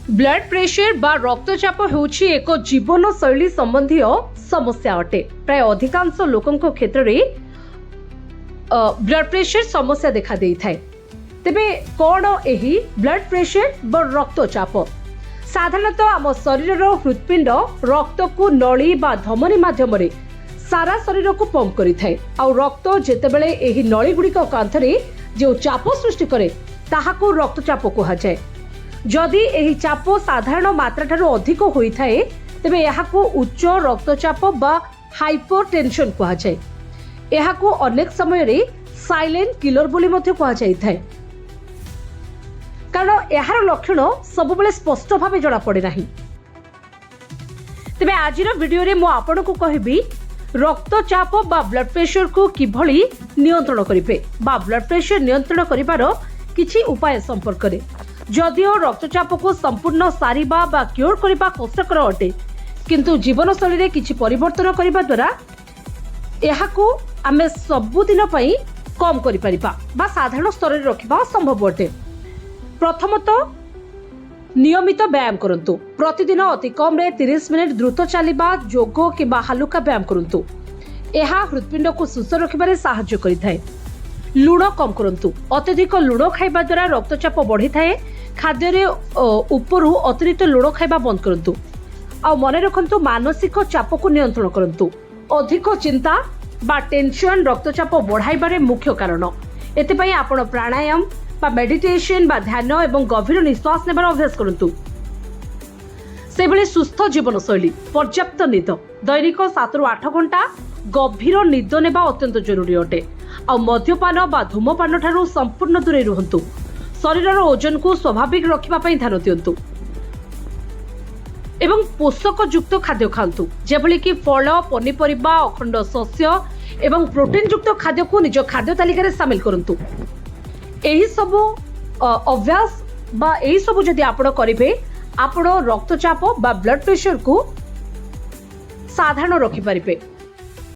Blood pressure बा रक्तचाप होउछि एक जीवनशैली संबंधी समस्या अटे। प्राय अधिकांश लोकंक क्षेत्र में ब्लड प्रेशर समस्या देखा देई थाए। तेबे कौन एही ब्लड प्रेशर व रक्तचाप? साधारणतः आम शरीर हृत्पिंड रक्त को नली बा धमनी माध्यम सारा शरीर को पंप करि थाए। आ रक्त जेतेबेले एही नली गुड़िक कांथरे जो चाप सृष्टि करे ताहाको रक्तचाप कहा जाए। जदि एही चाप साधारण मात्रा ठारू अधिक होई थाए तेबे एहाको उच्च रक्तचाप बा हाइपरटेंशन कहा जाए। एहाको अनेक समय रे साइलेंट किलर बोली मध्य कहा जाई थाए, कारण एहार लक्षण सब बेले स्पष्ट भावे जणा पड़े नाही। तेबे आजिर वीडियो रे मु आपनको कहबी रक्तचाप बा ब्लड प्रेशर को किभली नियंत्रण करिवे बा ब्लड प्रेशर नियंत्रण करिवार किछि उपाय संपर्क रे। जदिओ रक्तचाप को संपूर्ण सारिबा बा क्योर करिबा कष्टकर अटे, किंतु जीवनशैली रे किछि परिवर्तन करिबा द्वारा एहाको आमे सबुदिन पई कम करि परिबा बा साधारण स्तर रे रखिबा संभव अटे। प्रथमतः नियमित व्यायाम करंतु। प्रतिदिन अति कम रे 30 मिनिट द्रुत चलिबा, जोग किबा हालुका व्यायाम करंतु। एहा हृत्पिंड को सुस्थ रखिबारे सहायता करिथाय। लुण कम करंतु। अत्यधिक लुण खाइबा द्वारा रक्तचाप बढ़ी थाए। खाद्य रे उपरु अतिरिक्त लुण खाइबा बंद करंतु। आ मन रखंतु मानसिक चाप को नियंत्रण करंतु। अधिक चिंता बा टेंशन रक्तचाप बढ़ाइबारे मुख्य कारण। एतेपई आपण प्राणायाम बा मेडिटेशन बा ध्यान एवं गभीर निश्वास नेबार अभ्यास करंतु। सेबले सुस्थ जीवनशैली, पर्याप्त निद, दैनिक 7 ରୁ 8 घंटा गभीर निद नेबा अत्यंत जरूरी अटे। आ मद्यपान बा धूमपान ठारू संपूर्ण दूरे रुहंतु। शरीरर ओजन को स्वाभाविक रखिबा पई ध्यान दियंतु एवं पोषक युक्त खाद्य खांतु, जेभली कि फल, पनीपरिबा, अखंड शस्य एवं प्रोटीन युक्त खाद्य को निज खाद्य तालिका रे शामिल करंतु। एही सब अभ्यास बा एही सब जदि आपण करिवे आपण रक्तचाप बा ब्लड प्रेशर को साधारण रखि परिबे।